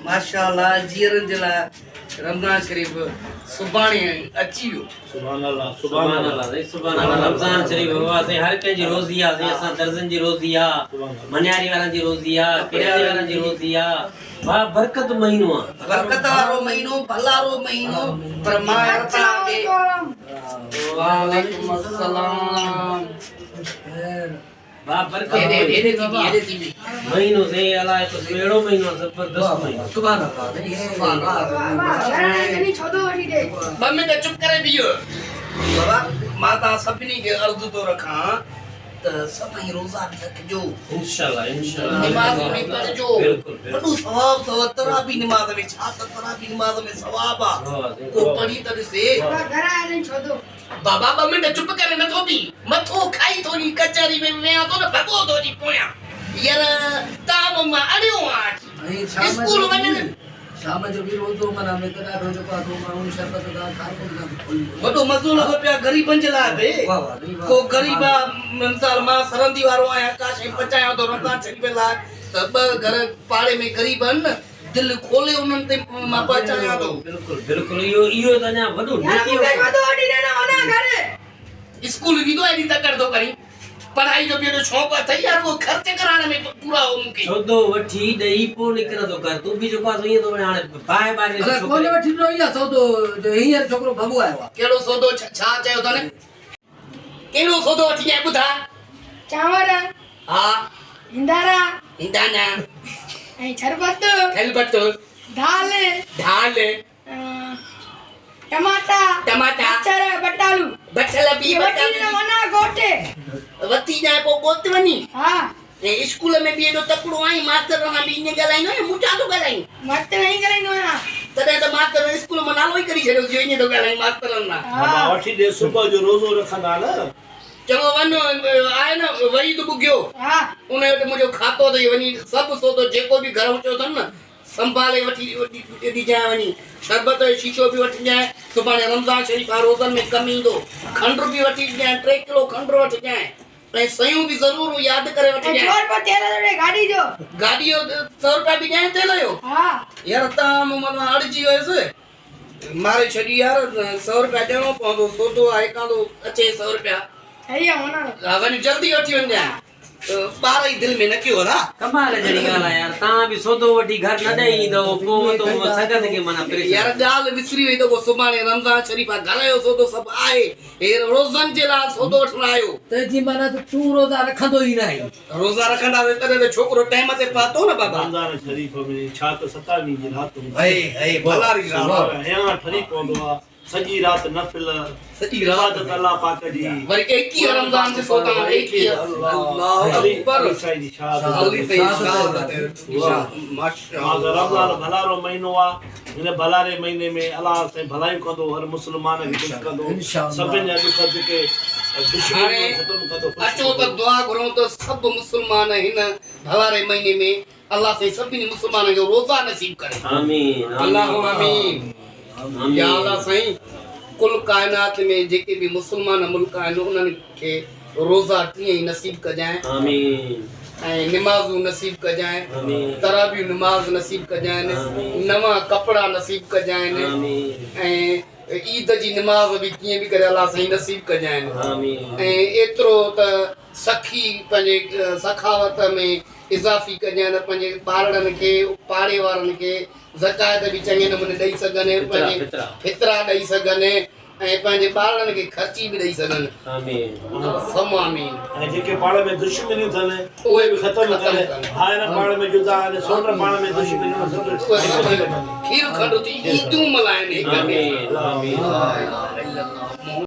माशाअल्लाह जीरन जला रमजान शरीफ सुभाणे अची वियो सुभान अल्लाह सुभान अल्लाह सुभान अल्लाह रमजान शरीफ हुआ से हर कंहिंजी रोज़ी आहे असां दर्जन जी रोज़ी आहे मन्यारी वारनि जी रोज़ी आहे किराने वारनि जी रोज़ी आहे वाह बरकत महीनो आहे बरकत वारो महीनो भलारो महीनो पर मां के वालेकुम अस्सलाम वाह बरकत महीनो से अलाए तो अहिड़ो महीनो जबरदस्त महीनो सुभान अल्लाह नहीं छोड़ो वठी दे ॿ मिंट चुप करे बीहो बाबा मां तव्हां सभिनी खे अर्ज़ु थो रखां त सभई रोज़ा रखिजो इंशाल्लाह इंशाल्लाह निमाज़ में पढ़जो बिल्कुल वॾो सवाब अथव तराबी निमाज़ में छा त तराबी निमाज़ में सवाब आहे को पढ़ी त ॾिसे घर आया नहीं छोड़ो बाबा 2 मिंट चुप करे नथो बि मथो खाई थोड़ी कचहरी में विया तो न भॻो थो जी पोयां यार ताम मां अड़ियो आहे स्कूल वञे शाम जो भी रोज़ो मना में कदा रोज़ो का तो माण्हू शरबत का खार को वॾो मज़ो लॻो पिया ग़रीबनि जे लाइ बि को ग़रीब मिसाल मां सरंदी वारो आहियां का शइ पचायां थो रमज़ान शरीफ़ लाइ त 2 घर पाड़े में ग़रीब आहिनि न दिल खोले उन्हनि ते मां पचायां थो बिल्कुल बिल्कुल इहो त अञा वॾो यार मुझे छोड़ो वठी देना होना घर स्कूल विदो एडी तकड़ दो करी पढ़ाई जो भी शौक अथई यार वो खर्च कराने में पूरा हो मुके छोदो वठी ॾेई पोइ निकिरंदो कर तूं बि जेको आहे ईअं थो हाणे बाहि बाहि अरे कोन वठी नो या सौदो जो हींअर छोकरो भॻो आयो आहे केड़ो सौदो छा चयो तने केड़ो सौदो वठी आया ॿुधा चांवर हा हिंदारा हिंदाना ऐं शरबत खलबत दाल दाल टमाटा टमाटा अचार बटालू बचल बी वठी देना वना गोटे वती जाए पो गोत वनी हां ए स्कूल में भी एडो तकड़ो आई मास्टर ना भी इन गलाइनो है मुटा तो गलाई मत नहीं करेंगे ना तदे तो मास्टर स्कूल में नालो ही करी छड़ो जो इन तो गलाई मास्टर ना बाबा वठी दे सुबह जो रोज़ो रखंदा न चङो वञो आए न वही तो बुगियो हां उन वटि मुंहिंजो खातो अथई वञी सभु सौदो जेको बि घर अचो अथनि न संभाले वठी ॾिजांइ वञी शरबत जो शीशो बि वठी ॾिजांइ सुभाणे रमज़ान शरीफ़ आहे रोज़नि में कमु ईंदो खंडु बि वठी ॾिजांइ 3 किलो खंडु वठी ॾिजांइ ऐं सयूं बि ज़रूरु यादि करे वठी ॾिजांइ 100 रुपया तेल दे गाड़ी जो गाॾी जो 100 रुपया बि ॾिजांइ तेल जो हां यार तव्हां मूं मां अड़िजी वियुसि मारे छॾी यार 100 रुपया ॾियणो पवंदो सौदो आहे कांदो अचे 100 रुपया सही है होना वञी जल्दी वठी वञजांइ ॿार ई दिलि में न कयो ना कमाल जहिड़ी ॻाल्हि आहे यार तव्हां बि सौदो वठी घर न ॾेई ईंदव पोइ तो सगत खे माना यार ॻाल्हि विसरी वई त सुभाणे रमज़ान शरीफ़ आहे घर जो सौदो सभु आहे हे रोज़नि जे लाइ सौदो वठण आयो ते जी माना त तू रोज़ा रखंदो ई नाही रोज़ा रखंदा तॾहिं त छोकिरो टाइम ते पातो न बाबा रमज़ान शरीफ़ में छा त 27 जी रात में हे भलारी या ठरी पवंदो आहे सॼी रात नफ़िल सॼी रात इबादत अल्लाह पाक जी वरी 21 रमज़ान जे सोता 21 अल्लाह अकबर साईं जी शाद जल्दी से माशाअल्लाह रमज़ान भलारो महीनो आहे हिन भलारे महीने में अल्लाह साईं भलायूं कंदो हर मुस्लमान खे ख़ुशि कंदो सभिनि जा दुख जेके हाणे अचो त दुआ घुरूं त सभु मुस्लमान हिन भलारे महीने में अल्लाह साईं सभिनी मुस्लमाननि खे रोज़ा नसीब करे आमीन अल्लाहुम्मा आमीन या अल्लाह साईं कुल कायनात में जेके भी मुसलमान मुल्क आहिनि उन्हनि खे रोज़ा तीअं ई नसीब कजांइ आमीन ऐं निमाज़ूं नसीब कजांइ तराबी नमाज़ नसीब कजांइ नवां कपिड़ा नसीब कजांइ ऐं ईद जी नमाज़ बि कीअं बि करे अल्लाह साईं नसीब कजांइ ऐं एतिरो त सखी पंहिंजे सखावत में इज़ाफ़ी कजांइ पंहिंजे ॿारनि खे पाड़े वारनि खे ज़कात बि चङे नमूने ॾेई सघनि पंहिंजे फितरा ॾेई सघनि ऐं पंहिंजे ॿारनि खे ख़र्ची बि ॾेई सघनि ऐं जेके पाण में दुश्मनियूं अथनि उहे बि ख़तमु करे हायर पाण में जुदा आहिनि सोट पाण में दुश्मनियूं खीर खंडु थी ईदूं मल्हाइनि